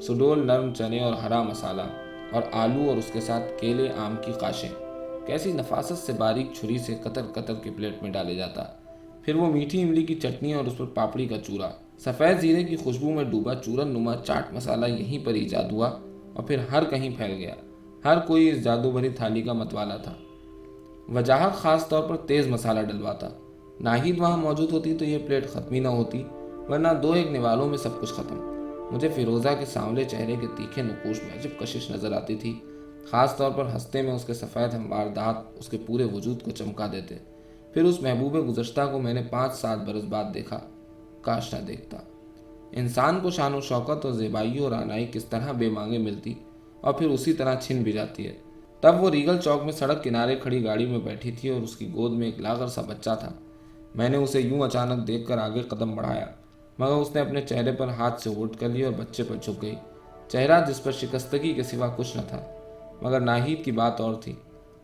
سڈول نرم چنے اور ہرا مسالہ، اور آلو اور اس کے ساتھ کیلے آم کی قاشیں کیسی نفاست سے باریک چھری سے قطر قطر کی پلیٹ میں ڈالے جاتا۔ پھر وہ میٹھی املی کی چٹنی اور اس پر پاپڑی کا چورا، سفید زیرے کی خوشبو میں ڈوبا چورن نما چاٹ مسالہ یہیں پر ایجاد ہوا اور پھر ہر کہیں پھیل گیا۔ ہر کوئی اس جادو بھری تھالی کا متوالا تھا۔ وجاہت خاص طور پر تیز مسالہ ڈلواتا۔ ناہید وہاں موجود ہوتی تو یہ پلیٹ ختم ہی نہ ہوتی، ورنہ دو ایک نوالوں میں سب کچھ ختم۔ مجھے فیروزہ کے سانولے چہرے کے تیکھے نقوش میں عجب کشش نظر آتی تھی، خاص طور پر ہنستے میں اس کے سفید ہموار دانت اس کے پورے وجود کو چمکا دیتے۔ پھر اس محبوب گزشتہ کو میں نے 5-7 برس بعد دیکھا، کاش نہ دیکھتا۔ انسان کو شان و شوکت اور زیبائی اور رعنائی کس طرح بے مانگے ملتی اور پھر اسی طرح چھن بھی جاتی ہے۔ تب وہ ریگل چوک میں سڑک کنارے کھڑی گاڑی میں بیٹھی تھی اور اس کی گود میں ایک لاغر سا بچہ تھا۔ میں نے اسے یوں اچانک دیکھ کر آگے قدم بڑھایا، مگر اس نے اپنے چہرے پر ہاتھ سے ووٹ کر لیا اور بچے پر جھک گئی، چہرہ جس پر شکستگی کے سوا کچھ نہ تھا۔ مگر ناہید کی بات اور تھی۔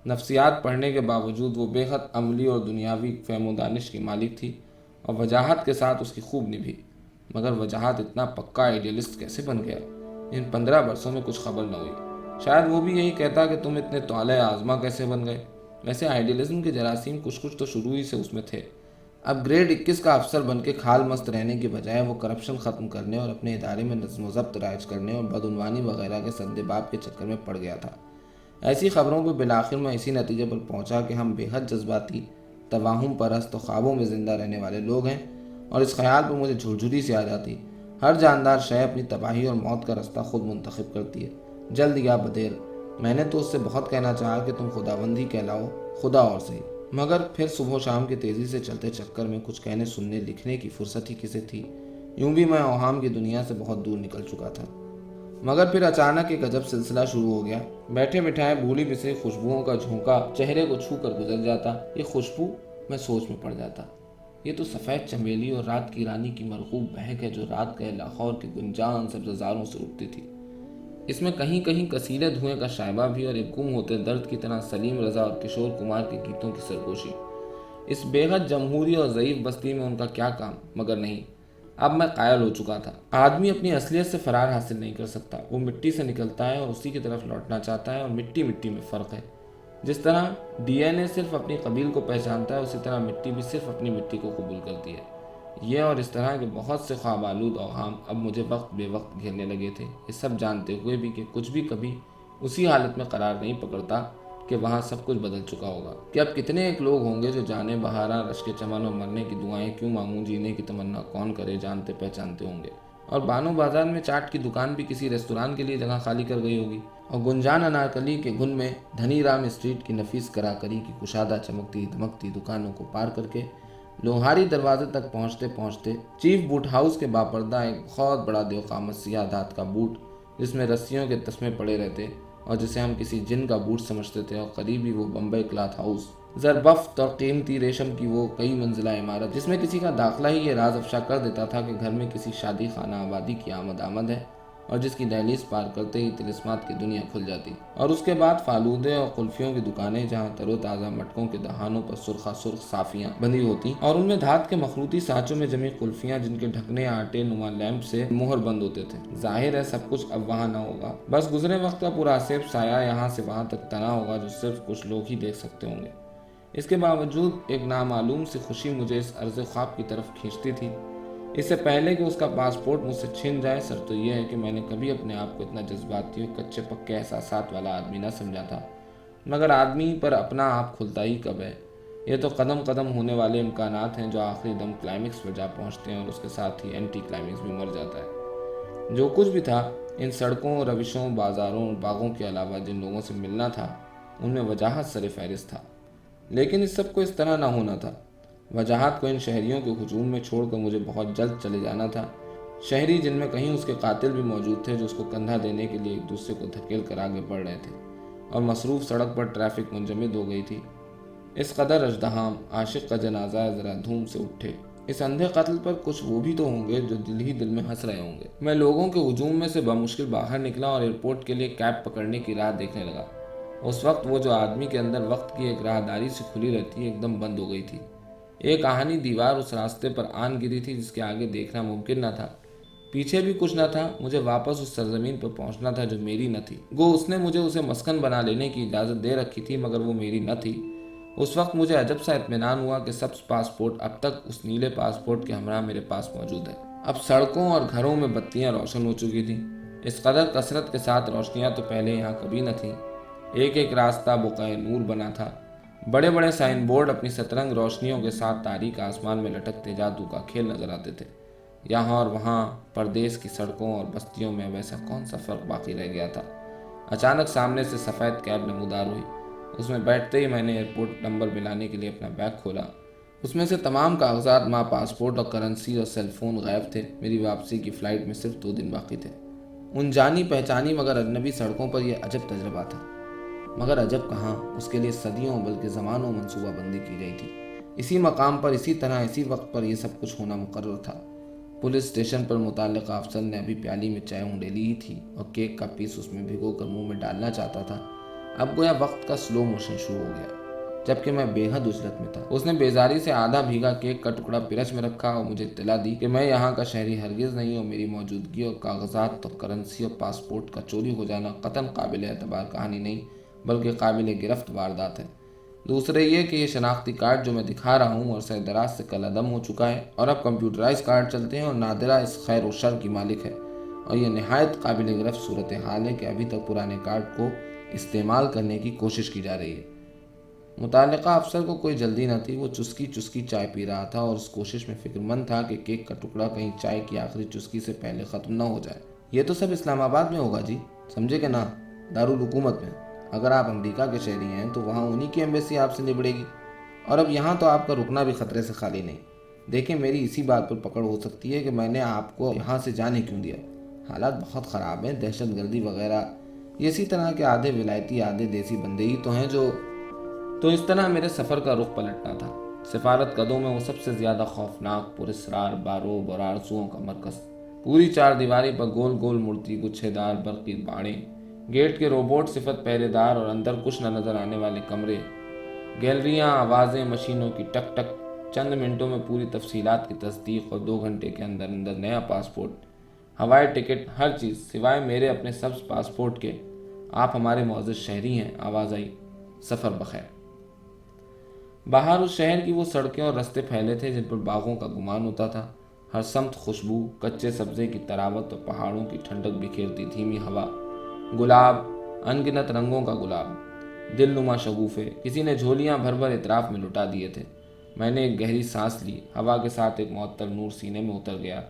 نفسیات پڑھنے کے باوجود وہ بے حد عملی اور دنیاوی فہم و دانش کی مالک تھی اور وجاہت کے ساتھ اس کی خوب نبھی۔ مگر وجاہت اتنا پکا آئیڈیلسٹ کیسے بن گیا؟ ان 15 برسوں میں کچھ خبر نہ ہوئی۔ شاید وہ بھی یہی کہتا کہ تم اتنے طالع آزما کیسے بن گئے۔ ویسے آئیڈیلزم کے جراثیم کچھ تو شروع ہی سے اس میں تھے۔ اب گریڈ 21 کا افسر بن کے کھال مست رہنے کے بجائے وہ کرپشن ختم کرنے اور اپنے ادارے میں نظم و ضبط رائج کرنے اور بدعنوانی وغیرہ کے سد باب کے چکر میں پڑ گیا تھا۔ ایسی خبروں پہ بالآخر میں اسی نتیجے پر پہنچا کہ ہم بے حد جذباتی، توہم پرست و خوابوں میں زندہ رہنے والے لوگ ہیں، اور اس خیال پر مجھے جھرجھری سی آ جاتی، ہر جاندار شے اپنی تباہی اور موت کا رستہ خود منتخب کرتی ہے، جلد یا بدیر۔ میں نے تو اس سے بہت کہنا چاہا کہ تم خداوندی کہلاؤ، خدا اور صحیح، مگر پھر صبح و شام کی تیزی سے چلتے چکر میں کچھ کہنے سننے لکھنے کی فرصت ہی کسے تھی۔ یوں بھی میں اوہام کی دنیا سے بہت دور نکل چکا تھا۔ مگر پھر اچانک ایک عجب سلسلہ شروع ہو گیا۔ بیٹھے بٹھائے بھولی بسری خوشبوؤں کا جھونکا چہرے کو چھو کر گزر جاتا۔ یہ خوشبو، میں سوچ میں پڑ جاتا، یہ تو سفید چمیلی اور رات کی رانی کی مرغوب مہک ہے جو رات گئے لاہور کے گنجان سبززاروں سے اٹھتی تھی۔ اس میں کہیں کہیں کثیرے دھوئیں کا شائبہ بھی اور ایک گم ہوتے درد کی طرح سلیم رضا اور کشور کمار کے گیتوں کی سرگوشی۔ اس بے حد جمہوری اور ضعیف بستی میں ان کا کیا کام؟ مگر نہیں، اب میں قائل ہو چکا تھا۔ آدمی اپنی اصلیت سے فرار حاصل نہیں کر سکتا، وہ مٹی سے نکلتا ہے اور اسی کی طرف لوٹنا چاہتا ہے، اور مٹی مٹی میں فرق ہے۔ جس طرح ڈی این اے صرف اپنی قبیل کو پہچانتا ہے، اسی طرح مٹی بھی صرف اپنی مٹی کو قبول کرتی ہے۔ یہ اور اس طرح کے بہت سے خواب آلود اوہام اب مجھے وقت بے وقت گھیرنے لگے تھے، یہ سب جانتے ہوئے بھی کہ کچھ بھی کبھی اسی حالت میں قرار نہیں پکڑتا کہ وہاں سب کچھ بدل چکا ہوگا، کہ اب کتنے ایک لوگ ہوں گے جو جانے بہارا رشک چمن اور مرنے کی دعائیں کیوں مانگوں جینے کی تمنا کون کرے جانتے پہچانتے ہوں گے، اور بانو بازار میں چاٹ کی دکان بھی کسی ریستوران کے لیے جگہ خالی کر گئی ہوگی، اور گنجان انارکلی کے گن میں دھنی رام اسٹریٹ کی نفیس کراکری کی کشادہ چمکتی دمکتی دکانوں کو پار کر کے لوہاری دروازے تک پہنچتے پہنچتے چیف بوٹ ہاؤس کے باپردہ ایک بہت بڑا دیوقامت سیاہ دھات کا بوٹ، جس میں رسیوں کے تسمے پڑے رہتے اور جسے ہم کسی جن کا بوٹ سمجھتے تھے، اور قریبی وہ بمبئی کلاتھ ہاؤس، زربفت اور قیمتی ریشم کی وہ کئی منزلہ عمارت جس میں کسی کا داخلہ ہی یہ راز افشا کر دیتا تھا کہ گھر میں کسی شادی خانہ آبادی کی آمد ہے، اور جس کی دہلیز پار کرتے ہی طلسمات کی دنیا کھل جاتی، اور اس کے بعد فالودے اور قلفیوں کی دکانیں جہاں تر و تازہ مٹکوں کے دہانوں پر سرخا سرخ صافیاں بندھی ہوتی اور ان میں دھات کے مخروطی سانچوں میں جمی قلفیاں جن کے ڈھکنے آٹے نما لیمپ سے مہر بند ہوتے تھے۔ ظاہر ہے سب کچھ اب وہاں نہ ہوگا، بس گزرے وقت کا پورا سیب سایہ یہاں سے وہاں تک تنا ہوگا جو صرف کچھ لوگ ہی دیکھ سکتے ہوں گے۔ اس کے باوجود ایک نامعلوم سی خوشی مجھے اس عرض خواب کی طرف کھینچتی تھی۔ اس سے پہلے کہ اس کا پاسپورٹ مجھ سے چھن جائے، سر تو یہ ہے کہ میں نے کبھی اپنے آپ کو اتنا جذباتی اور کچے پکے احساسات والا آدمی نہ سمجھا تھا۔ مگر آدمی پر اپنا آپ کھلتا ہی کب ہے؟ یہ تو قدم قدم ہونے والے امکانات ہیں جو آخری دم کلائمیکس پر جا پہنچتے ہیں اور اس کے ساتھ ہی اینٹی کلائمیکس بھی مر جاتا ہے۔ جو کچھ بھی تھا، ان سڑکوں، روشوں، بازاروں اور باغوں کے علاوہ جن لوگوں سے ملنا تھا ان میں وجاہت سر فہرست تھا، لیکن اس سب کو اس طرح نہ ہونا تھا۔ وجاہت کو ان شہریوں کے ہجوم میں چھوڑ کر مجھے بہت جلد چلے جانا تھا، شہری جن میں کہیں اس کے قاتل بھی موجود تھے جو اس کو کندھا دینے کے لیے ایک دوسرے کو دھکیل کر آگے بڑھ رہے تھے، اور مصروف سڑک پر ٹریفک منجمد ہو گئی تھی۔ اس قدر اژدہام عاشق کا جنازہ ذرا دھوم سے اٹھے، اس اندھے قتل پر کچھ وہ بھی تو ہوں گے جو دل ہی دل میں ہنس رہے ہوں گے۔ میں لوگوں کے ہجوم میں سے بمشکل باہر نکلا اور ایئرپورٹ کے لیے کیب پکڑنے کی راہ دیکھنے لگا۔ اس وقت وہ جو آدمی کے اندر وقت کی ایک راہداری سے کھلی رہتی ہے ایک دم بند ہو گئی تھی۔ ایک آہنی دیوار اس راستے پر آن گری تھی جس کے آگے دیکھنا ممکن نہ تھا۔ پیچھے بھی کچھ نہ تھا، مجھے واپس اس سرزمین پر پہنچنا تھا جو میری نہ تھی۔ گو اس نے مجھے اسے مسکن بنا لینے کی اجازت دے رکھی تھی، مگر وہ میری نہ تھی۔ اس وقت مجھے عجب سا اطمینان ہوا کہ سبز پاسپورٹ اب تک اس نیلے پاسپورٹ کے ہمراہ میرے پاس موجود ہے۔ اب سڑکوں اور گھروں میں بتیاں روشن ہو چکی تھیں۔ اس قدر کثرت کے ساتھ روشنیاں تو پہلے یہاں کبھی نہ تھیں۔ ایک ایک راستہ بقعہ نور بنا تھا۔ بڑے بڑے سائن بورڈ اپنی سترنگ روشنیوں کے ساتھ تاریک آسمان میں لٹکتے جادو کا کھیل نظر آتے تھے۔ یہاں اور وہاں پردیس کی سڑکوں اور بستیوں میں ویسا کون سا فرق باقی رہ گیا تھا۔ اچانک سامنے سے سفید کیب نمودار ہوئی۔ اس میں بیٹھتے ہی میں نے ایئرپورٹ نمبر ملانے کے لیے اپنا بیگ کھولا۔ اس میں سے تمام کاغذات ماں پاسپورٹ اور کرنسی اور سیل فون غائب تھے۔ میری واپسی کی فلائٹ میں صرف 2 دن باقی تھے۔ ان جانی پہچانی مگر اجنبی سڑکوں پر یہ عجب تجربہ تھا۔ مگر عجب کہاں، اس کے لیے صدیوں بلکہ زمانوں منصوبہ بندی کی گئی تھی۔ اسی مقام پر، اسی طرح، اسی وقت پر یہ سب کچھ ہونا مقرر تھا۔ پولیس اسٹیشن پر متعلقہ افسر نے ابھی پیالی میں چائے اونڈیلی ہی تھی اور کیک کا پیس اس میں بھگو کر منہ میں ڈالنا چاہتا تھا۔ اب گویا وقت کا سلو موشن شروع ہو گیا، جبکہ میں بے حد اجلت میں تھا۔ اس نے بیزاری سے آدھا بھیگا کیک کا ٹکڑا پرچ میں رکھا اور مجھے اطلاع دی کہ میں یہاں کا شہری ہرگز نہیں اور میری موجودگی اور کاغذات اور کرنسی اور پاسپورٹ کا چوری ہو جانا قطعاً قابل اعتبار کہانی نہیں بلکہ قابل گرفت واردات ہے۔ دوسرے یہ کہ یہ شناختی کارڈ جو میں دکھا رہا ہوں عرصہ دراز سے کل عدم ہو چکا ہے اور اب کمپیوٹرائز کارڈ چلتے ہیں اور نادرہ اس خیر و شر کی مالک ہے، اور یہ نہایت قابل گرفت صورتحال ہے کہ ابھی تک پرانے کارڈ کو استعمال کرنے کی کوشش کی جا رہی ہے۔ متعلقہ افسر کو کوئی جلدی نہ تھی، وہ چسکی چسکی چائے پی رہا تھا اور اس کوشش میں فکر مند تھا کہ کیک کا ٹکڑا کہیں چائے کی آخری چسکی سے پہلے ختم نہ ہو جائے۔ یہ تو سب اسلام آباد میں ہوگا جی، سمجھے کہ نہ، دارالحکومت میں۔ اگر آپ امریکہ کے شہری ہیں تو وہاں انہی کی ایمبیسی آپ سے نبڑے گی، اور اب یہاں تو آپ کا رکنا بھی خطرے سے خالی نہیں۔ دیکھیں، میری اسی بات پر پکڑ ہو سکتی ہے کہ میں نے آپ کو یہاں سے جانے کیوں دیا۔ حالات بہت خراب ہیں، دہشت گردی وغیرہ، یہ اسی طرح کے آدھے ولایتی آدھے دیسی بندے ہی تو ہیں جو... تو اس طرح میرے سفر کا رخ پلٹنا تھا۔ سفارت قدوں میں وہ سب سے زیادہ خوفناک، پراسرار باروب اور آرزوؤں کا مرکز۔ پوری 4 دیواری پر گول گول مڑتی گچھے دار برقی باڑیں، گیٹ کے روبوٹ صفت پہرے دار اور اندر کچھ نہ نظر آنے والے کمرے، گیلریاں، آوازیں مشینوں کی ٹک ٹک، چند منٹوں میں پوری تفصیلات کی تصدیق اور 2 گھنٹے کے اندر اندر نیا پاسپورٹ، ہوائی ٹکٹ، ہر چیز سوائے میرے اپنے سبز پاسپورٹ کے۔ آپ ہمارے معزز شہری ہیں، آواز آئی۔ سفر بخیر۔ باہر اس شہر کی وہ سڑکیں اور رستے پھیلے تھے جن پر باغوں کا گمان ہوتا تھا۔ ہر سمت خوشبو، کچے سبزے کی تراوت اور پہاڑوں کی ٹھنڈک بکھیرتی دھیمی ہوا، گلاب، انگنت رنگوں کا گلاب، دل نما شگوفے، کسی نے جھولیاں بھر بھر اطراف میں لٹا دیے تھے۔ میں نے ایک گہری سانس لی، ہوا کے ساتھ ایک معطر نور سینے میں اتر گیا۔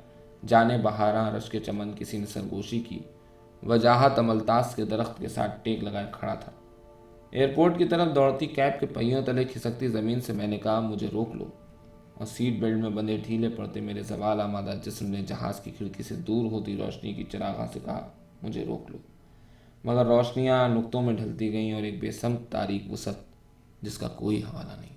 جانے بہاراں رشک چمن کسی نے سرگوشی کی، وجاہت املتاس کے درخت کے ساتھ ٹیک لگائے کھڑا تھا۔ ایئرپورٹ کی طرف دوڑتی کیب کے پہیوں تلے کھسکتی زمین سے میں نے کہا، مجھے روک لو، اور سیٹ بیلٹ میں بندھے ڈھیلے پڑتے میرے زوال آمادہ جسم نے جہاز کی کھڑکی سے دور ہوتی روشنی کی چراغاں سے کہا، مجھے روک لو۔ مگر روشنیاں نقطوں میں ڈھلتی گئیں اور ایک بے سمت تاریک وسعت جس کا کوئی حوالہ نہیں۔